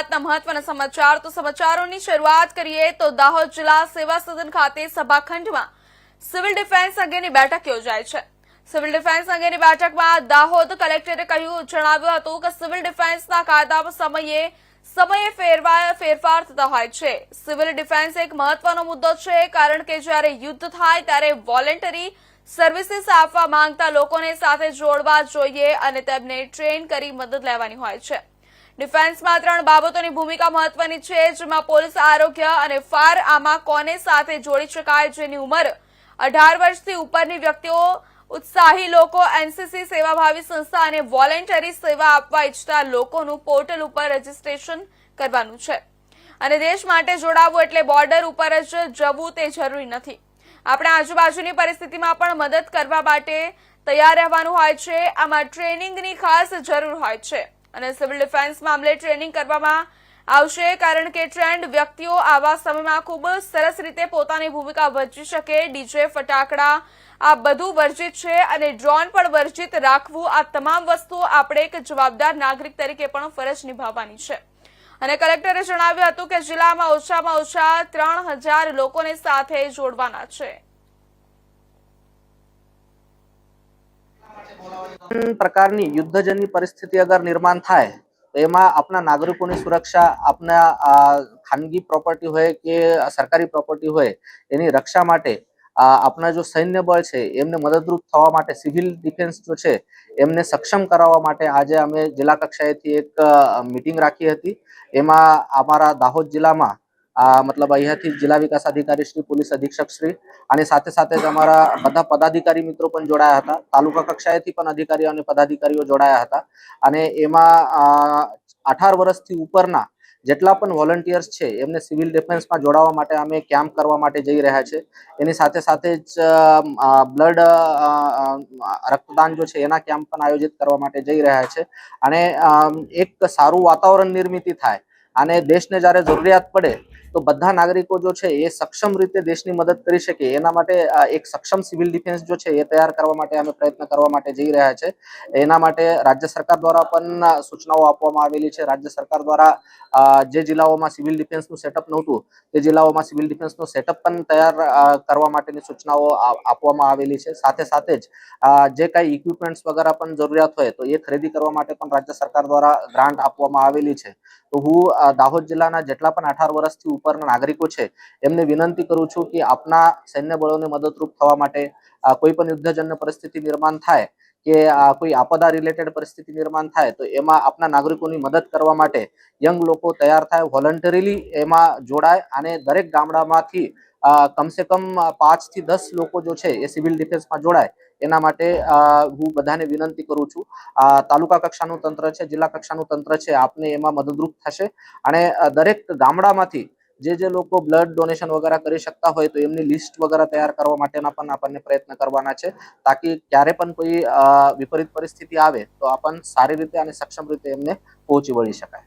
મહત્વના સમાચાર તો સમાચારોની શરૂઆત કરીએ તો દાહોદ જિલ્લા સેવા સદન ખાતે સભાખંડમાં સિવિલ ડિફેન્સ અંગેની બેઠક યોજાઈ છે। સિવિલ ડિફેન્સ અંગેની બેઠકમાં દાહોદ કલેક્ટરે જણાવ્યું હતું કે સિવિલ ડિફેન્સના કાયદામાં સમયે ફેરફાર થતા હોય છે। સિવિલ ડિફેન્સ એક મહત્વનો મુદ્દો છે, કારણ કે જ્યારે યુદ્ધ થાય ત્યારે વોલેન્ટરી સર્વિસીસ આપવા માંગતા લોકોને સાથે જોડવા જોઈએ અને તેમને ટ્રેન કરી મદદ લેવાની હોય છે। ડિફેન્સમાં 3 બાબતોની ભૂમિકા મહત્વની છે, જેમાં પોલીસ, આરોગ્ય અને ફાયર। આમાં કોને સાથે જોડી શકાય, જેની ઉંમર 18 વર્ષથી ઉપરની વ્યક્તિઓ, ઉત્સાહી લોકો, એનસીસી સેવાભાવી સંસ્થા અને વોલેન્ટરી સેવા આપવા ઈચ્છતા લોકોનું પોર્ટલ ઉપર રજીસ્ટ્રેશન કરવાનું છે। અને દેશ માટે જોડાવવું એટલે બોર્ડર ઉપર જ જવું તે જરૂરી નથી। આપણે આજુબાજુની પરિસ્થિતિમાં પણ મદદ કરવા માટે તૈયાર રહેવાનું હોય છે। આમાં ટ્રેનિંગની ખાસ જરૂર હોય છે અને સિવિલ ડિફેન્સ મામલે ટ્રેનિંગ કરવામાં આવશે, કારણ કે ટ્રેન્ડ વ્યક્તિઓ આવા સમયમાં ખૂબ સરસ રીતે પોતાની ભૂમિકા ભજવી શકે। ડીજે, ફટાકડા આ બધું વર્જિત છે અને ડ્રોન પણ વર્જિત રાખવું। આ તમામ વસ્તુઓ આપણે એક જવાબદાર નાગરિક તરીકે પણ ફરજ નિભાવવાની છે। અને કલેક્ટરે જણાવ્યું હતું કે જિલ્લામાં ઓછામાં ઓછા 3000 લોકોને સાથે જોડવાના છે। પ્રકારની યુદ્ધજન્ય પરિસ્થિતિ અગર નિર્માણ થાય તો એમાં આપણા નાગરિકોની સુરક્ષા, આપણા ખાનગી પ્રોપર્ટી હોય કે સરકારી પ્રોપર્ટી હોય એની રક્ષા માટે આપણા જો સૈન્ય બળ છે એમને મદદરૂપ થવા માટે સિવિલ ડિફેન્સ જો છે એમને સક્ષમ કરાવવા માટે આજે અમે જિલ્લા કક્ષાએથી એક મીટિંગ રાખી હતી। એમાં અમારા દાહોદ જિલ્લામાં મતલબ અહીંયાથી જિલ્લા વિકાસ અધિકારી શ્રી, પોલીસ અધિક્ષક શ્રી અને સાથે સાથે જ અમારા બધા પદાધિકારી મિત્રો પણ જોડાયા હતા। તાલુકા કક્ષાએથી પણ અધિકારીઓ અને પદાધિકારીઓ જોડાયા હતા અને એમાં 18 વર્ષથી ઉપરના જેટલા પણ વોલન્ટિયર્સ છે એમને સિવિલ ડિફેન્સમાં જોડાવા માટે અમે કેમ્પ કરવા માટે જઈ રહ્યા છે। એની સાથે સાથે જ બ્લડ રક્તદાન જો છે એના કેમ્પ પણ આયોજિત કરવા માટે જઈ રહ્યા છે અને એક સારું વાતાવરણ નિર્મિત થાય અને દેશને જ્યારે જરૂરિયાત પડે તો બધા નાગરિકો જો છે એ સક્ષમ રીતે દેશની મદદ કરી શકે, એના માટે એક સક્ષમ સિવિલ ડિફેન્સ જો છે એ તૈયાર કરવા માટે અમે પ્રયત્ન કરવા માટે જઈ રહ્યા છે। એના માટે રાજ્ય સરકાર દ્વારા પણ સૂચનાઓ આપવામાં આવેલી છે। રાજ્ય સરકાર દ્વારા જે જિલ્લાઓમાં સિવિલ ડિફેન્સનું સેટઅપ નહોતું તે જિલ્લાઓમાં સિવિલ ડિફેન્સનું સેટઅપ પણ તૈયાર કરવા માટેની સૂચનાઓ આપવામાં આવેલી છે। સાથે સાથે જ જે કાંઈ ઇક્વિપમેન્ટ્સ વગેરે પણ જરૂરિયાત હોય તો એ ખરીદી કરવા માટે પણ રાજ્ય સરકાર દ્વારા ગ્રાન્ટ આપવામાં આવેલી છે। તો હું દાહોદ જિલ્લાના જેટલા પણ 18 વર્ષથી ઉપરના નાગરિકો છે એમને વિનંતી કરું છું કે આપના સૈન્ય બળોને મદદરૂપ થવા માટે કોઈ પણ યુદ્ધજન્ય પરિસ્થિતિ નિર્માણ થાય કે કોઈ આપદા રિલેટેડ પરિસ્થિતિ નિર્માણ થાય તો એમાં આપના નાગરિકોની મદદ કરવા માટે યંગ લોકો તૈયાર થાય, વોલન્ટરીલી એમાં જોડાય અને દરેક ગામડામાંથી કમસે કમ 5 થી 10 લોકો જો છે એ સિવિલ ડિફેન્સમાં જોડાય। એના માટે હું બધાને વિનંતી કરું છું। તાલુકા કક્ષાનું તંત્ર છે, જિલ્લા કક્ષાનું તંત્ર છે, આપને એમાં મદદરૂપ થશે અને દરેક ગામડામાંથી જે લોકો બ્લડ ડોનેશન વગેરે કરી શકતા હોય તો એમની લિસ્ટ વગેરે તૈયાર કરવા માટેના પણ આપણને પ્રયત્ન કરવાના છે, તાકી ક્યારે પણ કોઈ વિપરીત પરિસ્થિતિ આવે તો આપણ સારી રીતે અને સક્ષમ રીતે એમને પહોંચી વળી શકાય।